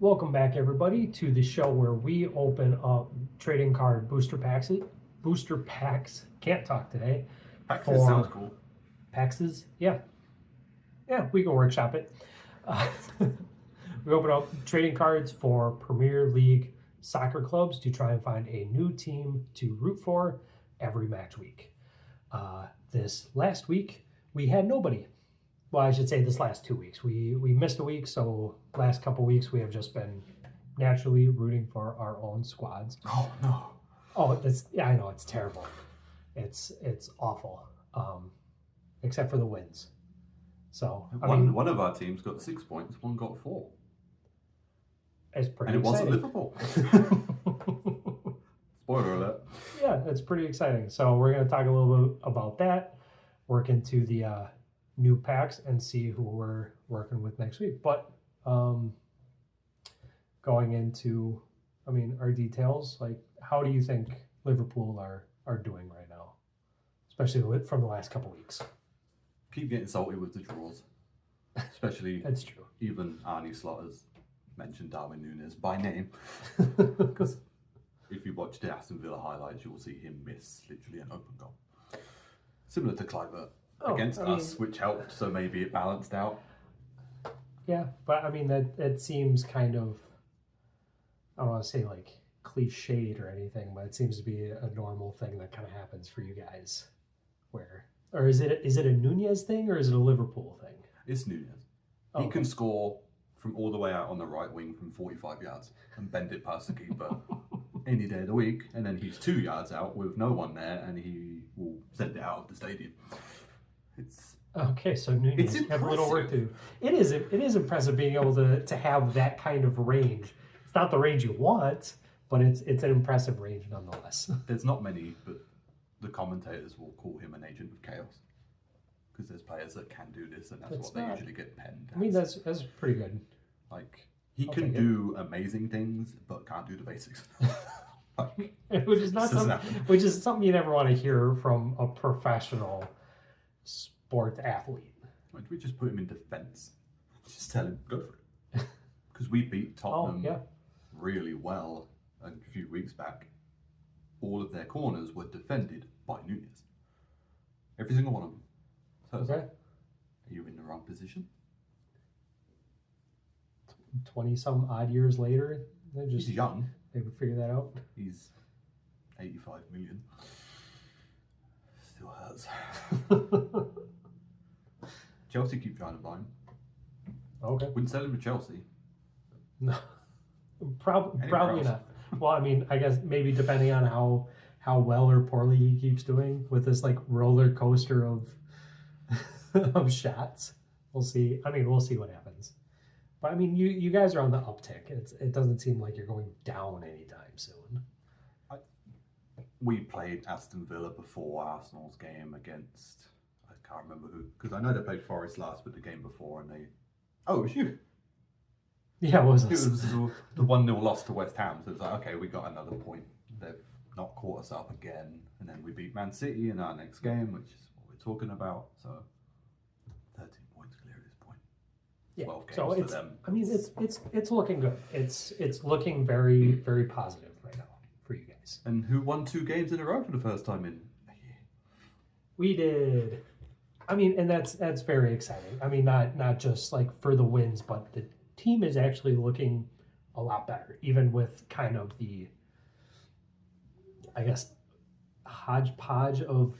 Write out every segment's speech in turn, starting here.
Welcome back, everybody, to the show where we open up trading card booster packs. Can't talk today. Paxes sounds cool. Paxes, yeah, we can workshop it. We open up trading cards for Premier League soccer clubs to try and find a new team to root for every match week. This last week we had nobody. Well, I should say this last 2 weeks. We missed a week, so last couple weeks we have just been naturally rooting for our own squads. Oh no! Oh, I know it's terrible. It's awful. Except for the wins. So one of our teams got 6 points, one got 4. It's pretty. And it exciting. wasn't Liverpool. Spoiler alert. Yeah, it's pretty exciting. So we're going to talk a little bit about that, work into the new packs, and see who we're working with next week. But going into, our details, like how do you think Liverpool are doing right now, especially from the last couple weeks? Keep getting salty with the draws, especially. That's true. Even Arnie Slot has mentioned Darwin Núñez by name, because if you watch the Aston Villa highlights, you will see him miss literally an open goal, similar to Kluivert against us, which helped. So maybe it balanced out. Yeah, but that seems kind of, I don't want to say like cliched or anything, but it seems to be a normal thing that kind of happens for you guys. Or is it a Núñez thing or is it a Liverpool thing? It's Núñez. He can score from all the way out on the right wing from 45 yards and bend it past the keeper any day of the week, and then he's 2 yards out with no one there, and he will send it out of the stadium. It's okay. So Núñez have a little work to do. It is impressive being able to have that kind of range. It's not the range you want, but it's an impressive range nonetheless. There's not many, but the commentators will call him an agent of chaos, because there's players that can do this, and that's what they usually get penned as. That's pretty good. Like, he can do amazing things, but can't do the basics. Which is something you never want to hear from a professional sport athlete. Why don't we just put him in defence? Just tell him, go for it. Because we beat Tottenham really well a few weeks back. All of their corners were defended by Núñez. Every single one of them. So okay. Are you in the wrong position? 20 some odd years later, he's young. They would figure that out. He's 85 million. Still hurts. Chelsea keep trying to buy him. Okay. Wouldn't sell him to Chelsea. No, probably not. Well, I guess maybe depending on how well or poorly he keeps doing with this like roller coaster of of shots. We'll see. We'll see what happens. But you guys are on the uptick. It doesn't seem like you're going down anytime soon. We played Aston Villa before Arsenal's game against, I can't remember who, because I know they played Forest last, but the game before, and they, it was you. Yeah, it was the 1-0 loss to West Ham. So it's like, okay, we got another point. They've not caught us up again. And then we beat Man City in our next game, which is what we're talking about. So 13 points clear at this point. 12 games for them. It's looking good. It's looking very, very positive right now for you guys. And who won 2 games in a row for the first time in a year? We did. And that's very exciting. Not just like for the wins, but the team is actually looking a lot better, even with kind of the, I guess, hodgepodge of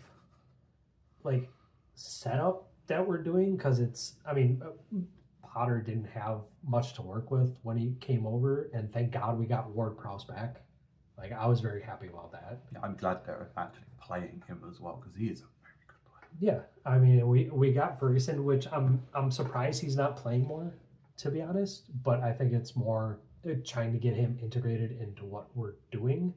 like setup that we're doing, because it's, Potter didn't have much to work with when he came over, and thank God we got Ward-Prowse back. Like, I was very happy about that. Yeah, I'm glad they're actually playing him as well, because he is a very good player. Yeah, we got Ferguson, which I'm surprised he's not playing more, to be honest, but I think it's more trying to get him integrated into what we're doing.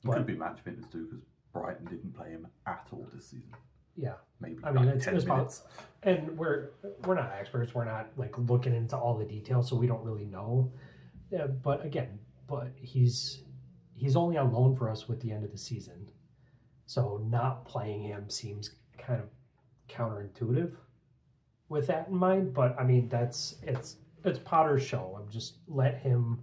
It could be match fitness too, because Brighton didn't play him at all this season. Yeah, maybe. It's about, and we're not experts. We're not like looking into all the details, so we don't really know. Yeah, but he's only on loan for us with the end of the season, so not playing him seems kind of counterintuitive with that in mind. But it's Potter's show. I'm just let him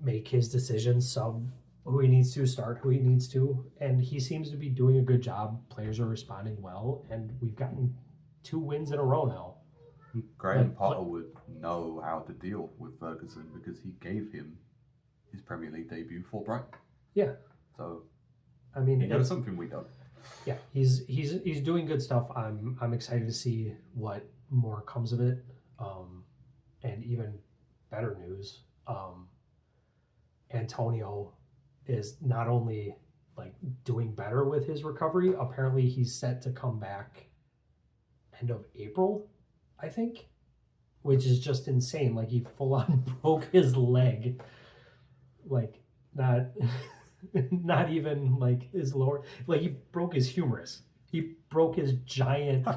make his decisions, sub who he needs to, start who he needs to, and he seems to be doing a good job. Players are responding well, and we've gotten 2 wins in a row now. Graham Potter would know how to deal with Ferguson because he gave him his Premier League debut for Brighton. Yeah. So I mean, he knows something we don't. Yeah, he's doing good stuff. I'm excited to see what more comes of it, and even better news. Antonio is not only like doing better with his recovery. Apparently, he's set to come back end of April, I think, which is just insane. Like he full on broke his leg, like not. Not even like his lower, like he broke his humerus. He broke his giant.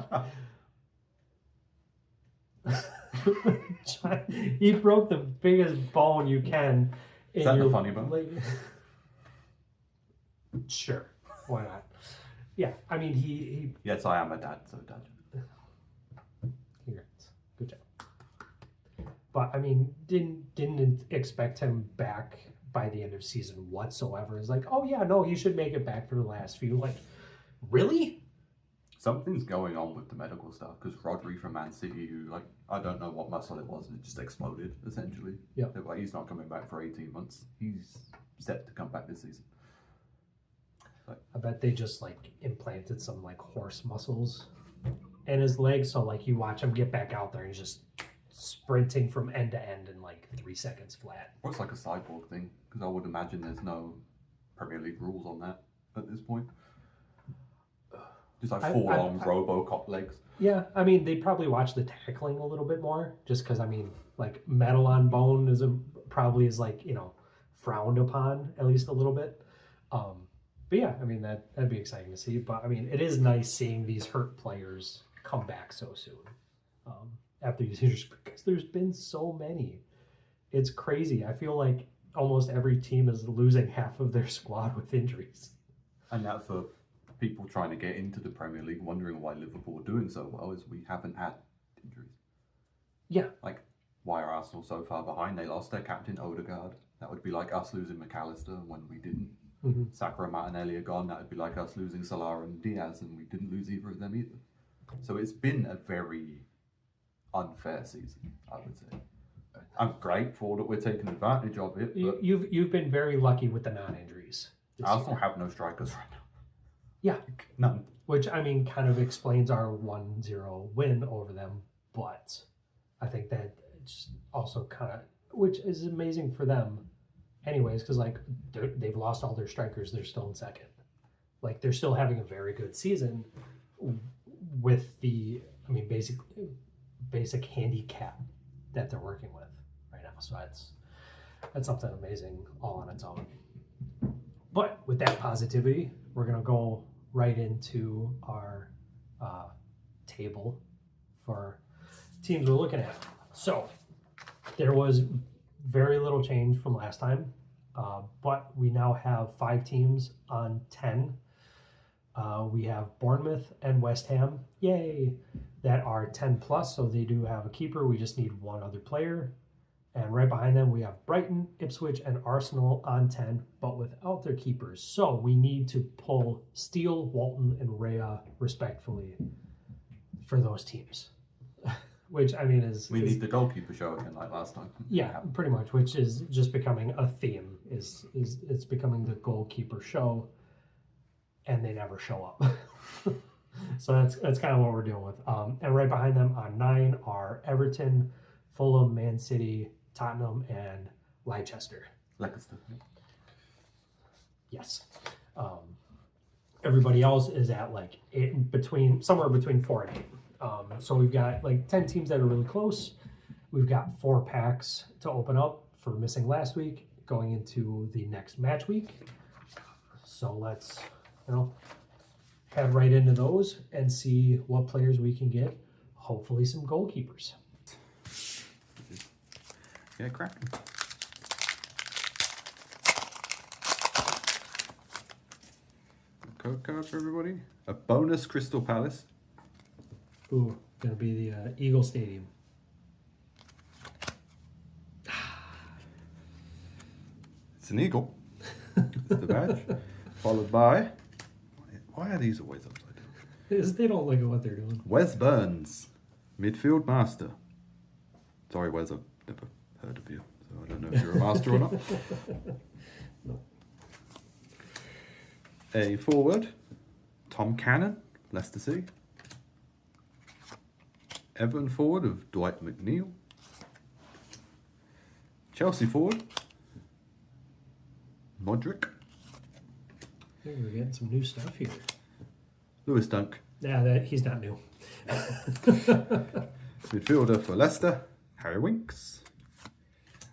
He broke the biggest bone you can. Is that the funny bone? Like, sure, why not? Yeah, I mean he. Yes, I am a dad, so dad. Congrats, good job. But I mean, didn't expect him back by the end of season whatsoever. It's like, oh yeah, no, he should make it back for the last few. Like, really? Something's going on with the medical stuff because Rodri from Man City, who like I don't know what muscle it was, and it just exploded essentially. Yeah, they're like he's not coming back for 18 months. He's set to come back this season. I bet they just like implanted some like horse muscles in his legs, so like you watch him get back out there and he's just sprinting from end to end in like 3 seconds flat. Or it's like a cyborg thing, because I would imagine there's no Premier League rules on that at this point. Just like full-on Robocop legs. Yeah, I mean, they'd probably watch the tackling a little bit more, just because, I mean, like, metal on bone probably is, like, you know, frowned upon, at least a little bit. But yeah, I mean, that'd be exciting to see. But, I mean, it is nice seeing these hurt players come back so soon. After these injuries, because there's been so many. It's crazy. I feel like almost every team is losing half of their squad with injuries. And that for people trying to get into the Premier League, wondering why Liverpool are doing so well, is we haven't had injuries. Yeah. Like, why are Arsenal so far behind? They lost their captain, Odegaard. That would be like us losing McAllister when we didn't. Mm-hmm. Saka and Martinelli are gone. That would be like us losing Salah and Diaz, and we didn't lose either of them either. So it's been a very unfair season, I would say. I'm grateful that we're taking advantage of it. But You've been very lucky with the non-injuries. Arsenal have no strikers right now. Yeah, none. Which I mean, kind of explains our 1-0 win over them. But I think that it's also kind of, which is amazing for them, anyways, because like they've lost all their strikers, they're still in second. Like they're still having a very good season with the, I mean, basic handicap that they're working with right now. So that's something amazing all on its own. But with that positivity, we're gonna go right into our table for teams we're looking at. So there was very little change from last time, but we now have 5 teams on 10. We have Bournemouth and West Ham, yay, that are 10 plus, so they do have a keeper. We just need one other player. And right behind them, we have Brighton, Ipswich, and Arsenal on 10, but without their keepers. So we need to pull Steele, Walton, and Rhea respectfully for those teams. Which, I mean, We need the goalkeeper show again like last time. Yeah, pretty much, which is just becoming a theme. Is it's becoming the goalkeeper show, and they never show up. So that's kind of what we're dealing with. And right behind them on 9 are Everton, Fulham, Man City, Tottenham, and Leicester. Leicester. Yes. Everybody else is at like somewhere between 4 and 8. So we've got like 10 teams that are really close. We've got 4 packs to open up for missing last week, going into the next match week. So let's, head right into those and see what players we can get. Hopefully some goalkeepers. Yeah, cracking. Code card for everybody. A bonus Crystal Palace. Ooh, gonna be the Eagle Stadium. It's an eagle. It's the badge. Followed by... Why are these always upside down? Because they don't look at what they're doing. Wes Burns, midfield master. Sorry, Wes, I've never heard of you, so I don't know if you're a master or not. No. A forward, Tom Cannon, Leicester City. Everton forward of Dwight McNeil. Chelsea forward, Modric. I think we're getting some new stuff here. Lewis Dunk. Yeah, he's not new. Midfielder for Leicester, Harry Winks.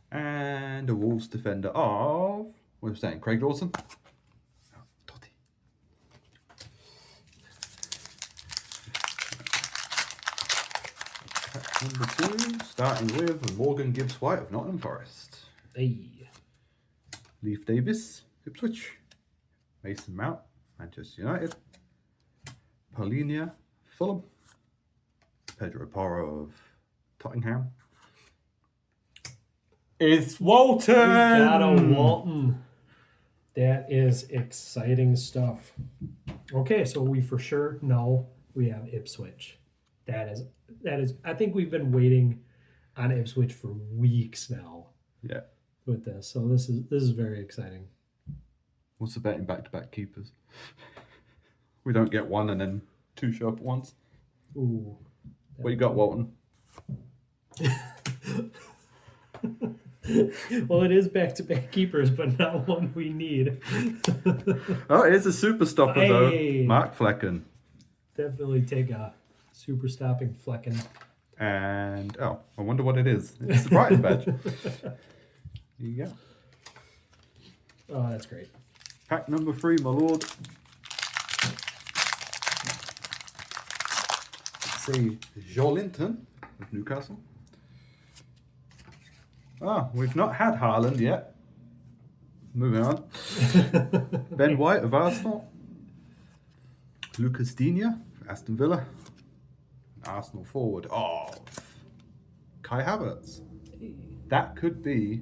And a Wolves defender of, what am I saying, Craig Dawson? Oh, Totti. Pack number 2, starting with Morgan Gibbs-White of Nottingham Forest. Hey. Leif Davis, Ipswich. Mason Mount, Manchester United. Paulinia, Fulham. Pedro Porro of Tottenham. It's Walton! We got a Walton. That is exciting stuff. Okay, so we for sure know we have Ipswich. That is. I think we've been waiting on Ipswich for weeks now. Yeah. With this, so this is very exciting. What's the bet in back-to-back keepers? We don't get one and then 2 show up at once. Ooh. What you got, Walton? Well, it is back-to-back keepers, but not one we need. Oh, here's a super stopper, Hey. though. Mark Flecken. Definitely take a super stopping Flecken. And, oh, I wonder what it is. It's the Brighton badge. There you go. Oh, that's great. Pack number 3, my lord. Let's see. Joelinton of Newcastle. Ah, we've not had Haaland yet. Moving on. Ben White of Arsenal. Lucas Digne of Aston Villa. Arsenal forward of Kai Havertz. That could be...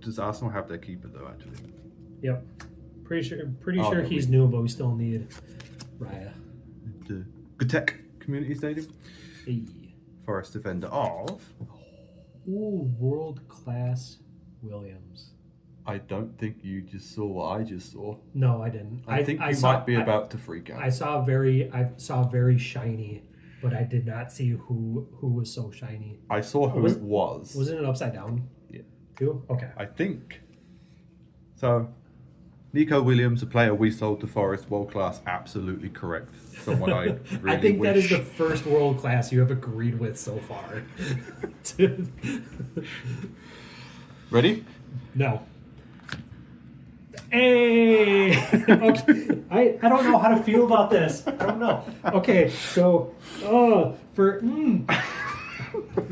does Arsenal have their keeper, though, actually? Yep. Pretty sure Oh, sure no, he's new, but we still need Raya. The Gutek Community Stadium. Hey. Forest defender of... Ooh, world-class Williams. I don't think you just saw what I just saw. No, I didn't. I think you might be about to freak out. I saw very shiny, but I did not see who was so shiny. I saw who it was. Wasn't it upside down? Yeah. Too? Okay. I think. So, Nico Williams, a player we sold to Forest, world class, absolutely correct. Someone I really I think wish. that is the first world class you have agreed with so far. Ready? No. Hey! Okay. I don't know how to feel about this. I don't know. Okay, so you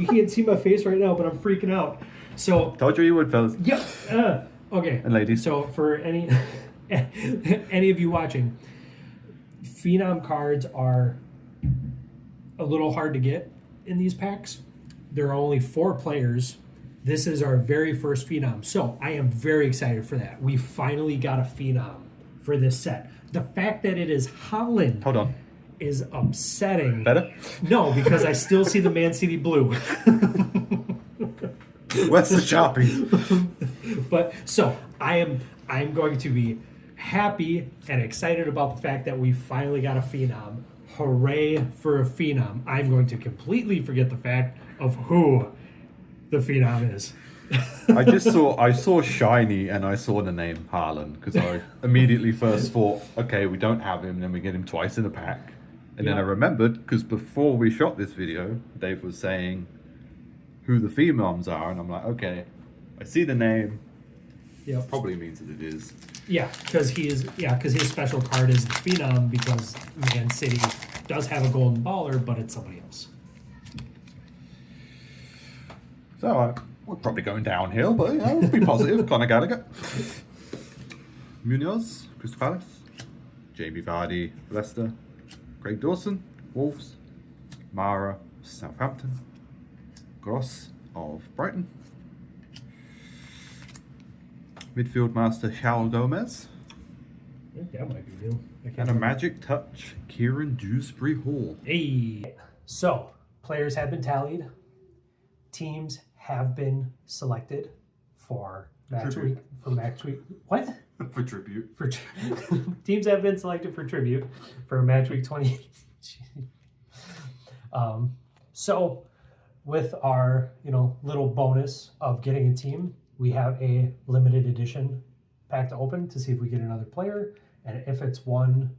can't see my face right now, but I'm freaking out. So Told you would, fellas. yeah. Okay. And ladies. So for any of you watching, Phenom cards are a little hard to get in these packs. There are only 4 players. This is our very first Phenom. So I am very excited for that. We finally got a Phenom for this set. The fact that it is Holland Hold on. is upsetting. Better? No, because I still see the Man City blue. Where's the Sharpie? But so I'm going to be happy and excited about the fact that we finally got a Phenom. Hooray for a Phenom. I'm going to completely forget the fact of who the Phenom is. I saw shiny and I saw the name Haaland because I immediately first thought, okay, we don't have him, then we get him twice in a pack. And then I remembered, because before we shot this video, Dave was saying who the Phenoms are, and I'm like, okay, I see the name. Yep. Probably means that it is. Yeah, because his special card is the Phenom because Man City does have a golden baller, but it's somebody else. So we're probably going downhill, but let's be positive. Conor Gallagher. Munoz, Crystal Palace. Jamie Vardy, Leicester. Craig Dawson, Wolves. Mara, Southampton. Gross of Brighton. Midfield master Shal Gomez. I think that might be new. I can't And a remember. magic touch, Kieran Dewsbury Hall. Hey. So, players have been tallied. Teams have been selected for match Tribute. week. For match week. What? For tribute. For teams have been selected for tribute for match week 20. So, with our little bonus of getting a team, we have a limited edition pack to open to see if we get another player, and if it's one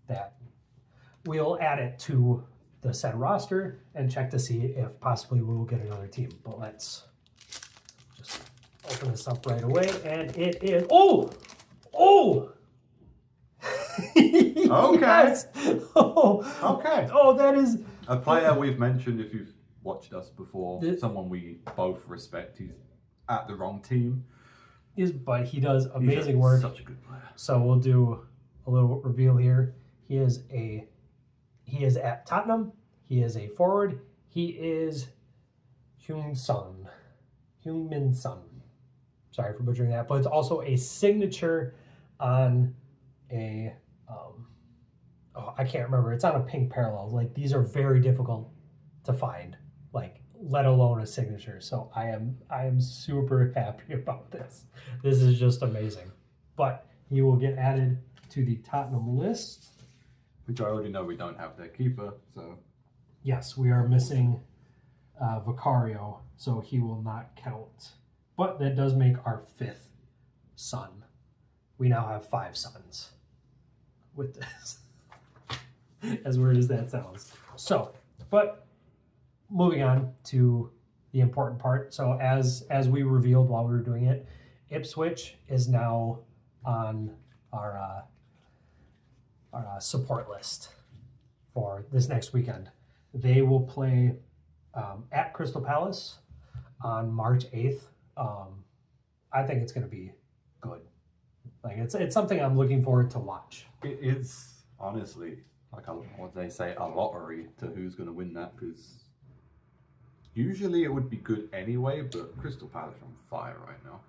that we'll add it to the said roster and check to see if possibly we will get another team. But let's just open this up right away, and it is Yes! Okay. That is A player we've mentioned if you've watched us before, The- someone we both respect. He's at the wrong team. but he does He's amazing work. Such a good player. So we'll do a little reveal here. He is at Tottenham. He is a forward. He is Heung-min Son. Sorry for butchering that, but it's also a signature on a I can't remember. It's on a pink parallel. Like, these are very difficult to find, like, let alone a signature. So I am super happy about this. This is just amazing. But he will get added to the Tottenham list. Which I already know we don't have their keeper, so Yes, we are missing Vicario, so he will not count. But that does make our 5th son. We now have 5 sons with this. As weird as that sounds. So, but moving on to the important part. So as we revealed while we were doing it, Ipswich is now on our support list for this next weekend. They will play at Crystal Palace on March 8th. I think it's going to be good. Like, it's something I'm looking forward to watch. it is honestly like what they say, a lottery to who's going to win that, because usually it would be good anyway, but Crystal Palace are on fire right now.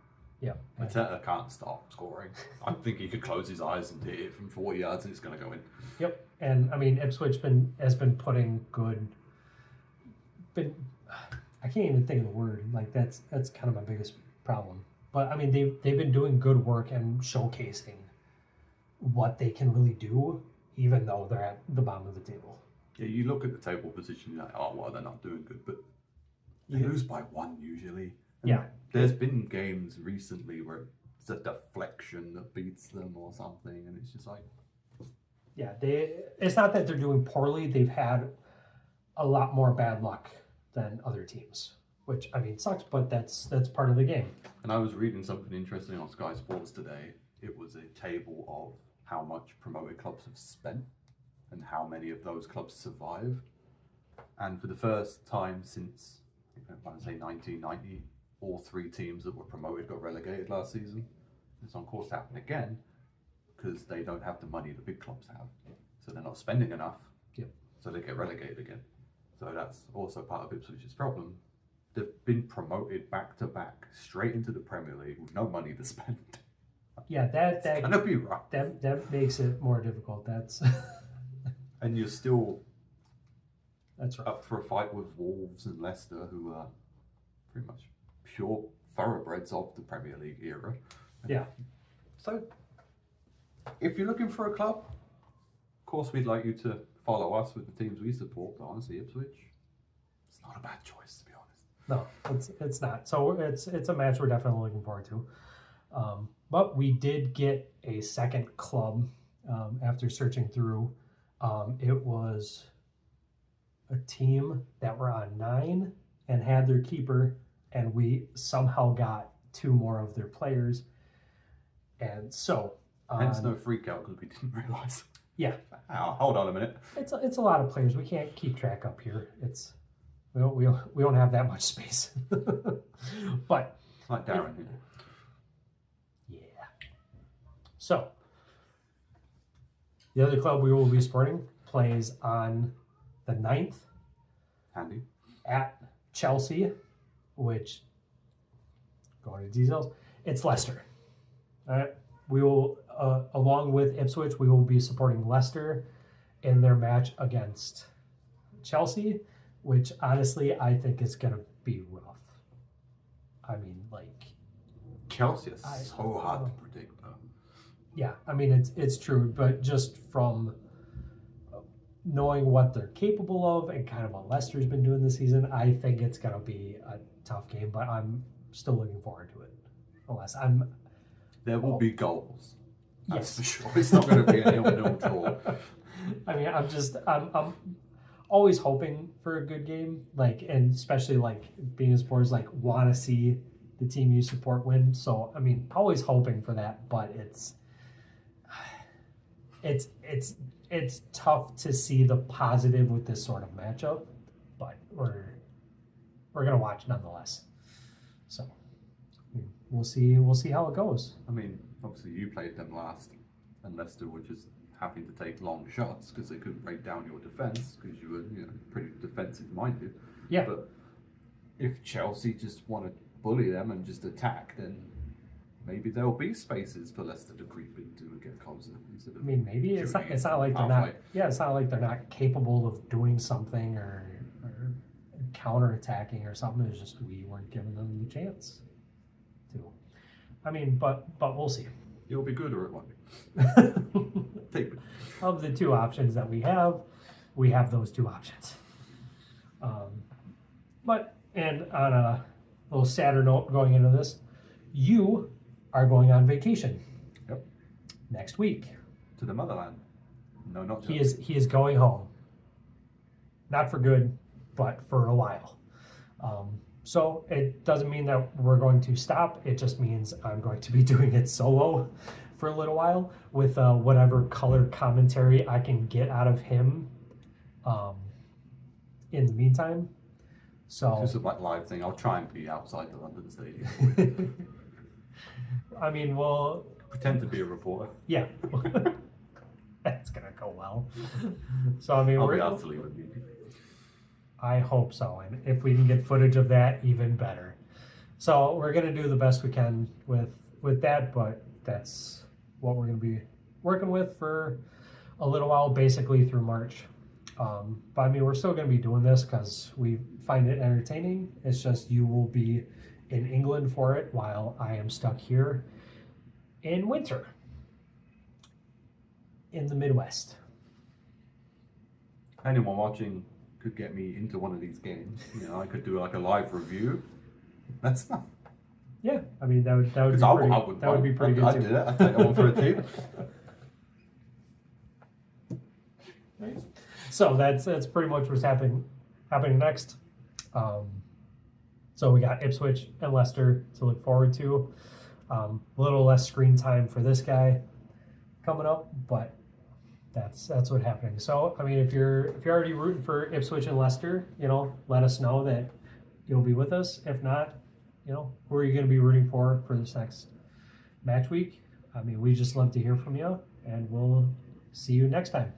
Yeah. Mateta can't stop scoring. I think he could close his eyes and hit it from 40 yards and it's going to go in. Yep. And I mean, Ipswich has been putting good. I can't even think of the word. Like, that's kind of my biggest problem. But I mean, they've been doing good work and showcasing what they can really do, even though they're at the bottom of the table. Yeah, you look at the table position, you're like, oh, well, they're not doing good, but they lose by 1 usually. And Yeah. there's been games recently where it's a deflection that beats them or something, and it's just like, Yeah, it's not that they're doing poorly. They've had a lot more bad luck than other teams, which, I mean, sucks, but that's part of the game. And I was reading something interesting on Sky Sports today. It was a table of how much promoted clubs have spent and how many of those clubs survive. And for the first time since, I want to say 1990, all 3 teams that were promoted got relegated last season. It's on course to happen again because they don't have the money the big clubs have. So they're not spending enough. Yep. So they get relegated again. So that's also part of Ipswich's problem. They've been promoted back to back straight into the Premier League with no money to spend. Yeah, that Gonna be rough. that makes it more difficult. That's And you're still that's right. up for a fight with Wolves and Leicester, who are pretty much pure thoroughbreds of the Premier League era. Yeah. So, if you're looking for a club, of course we'd like you to follow us with the teams we support. But honestly, Ipswich, it's not a bad choice, to be honest. No, it's not. So it's a match we're definitely looking forward to. But we did get a second club after searching through. It was a team that were on 9 and had their keeper, and we somehow got 2 more of their players. And so, Hence no freak out because we didn't realise. yeah, Hold on a minute. it's a lot of players. We can't keep track up here. We don't have that much space. But Like Darren here. yeah. So the other club we will be supporting plays on the 9th Handy. at Chelsea, which, going into details, it's Leicester. We will, along with Ipswich, we will be supporting Leicester in their match against Chelsea, which honestly I think is going to be rough. I mean, like, Chelsea is so hard to predict, though. yeah, I mean it's true, but just from knowing what they're capable of and kind of what Leicester's been doing this season, I think it's going to be a tough game. But I'm still looking forward to it. Unless there will be goals. Yes, for sure. It's not going to be a 0-0 draw. I mean, I'm always hoping for a good game, like, and especially like being a supporters, like, want to see the team you support win. So I mean, always hoping for that, but it's tough to see the positive with this sort of matchup. But we're gonna watch nonetheless. So we'll see how it goes. I mean, obviously you played them last, and Leicester were just having to take long shots because they couldn't break down your defence because you were pretty defensive minded. Yeah. But if Chelsea just want to bully them and just attack, then maybe there'll be spaces for Leicester to creep into and get closer. Instead of I mean, maybe it's not like they're not. Yeah, it's not like they're not capable of doing something or counterattacking or something. It's just we weren't giving them the chance to. I mean, but we'll see. It'll be good or it won't be. Take it. Of the two options that we have those two options. But and on a little sadder note going into this, you are going on vacation. Yep. Next week. To the motherland. No, not just. He is going home. Not for good, but for a while. So it doesn't mean that we're going to stop. It just means I'm going to be doing it solo for a little while with whatever color commentary I can get out of him in the meantime. So it's just a live thing. I'll try and be outside the London Stadium. I mean, we'll pretend to be a reporter. Yeah. That's gonna go well. So I mean, I'll be out to leave with you. I hope so, and if we can get footage of that, even better. So we're gonna do the best we can with that, but that's what we're gonna be working with for a little while, basically through March. But I mean, we're still gonna be doing this because we find it entertaining. It's just you will be in England for it while I am stuck here in winter in the Midwest. Anyone watching could get me into one of these games. I could do like a live review. That's not. Yeah, I mean that would be pretty good I'd too. do that. I'd take that one for a team. Right. So that's pretty much what's happening next. So we got Ipswich and Leicester to look forward to. A little less screen time for this guy coming up, but that's what's happening. So I mean, if you're already rooting for Ipswich and Leicester, let us know that you'll be with us. If not, who are you going to be rooting for this next match week? I mean, we just love to hear from you, and we'll see you next time.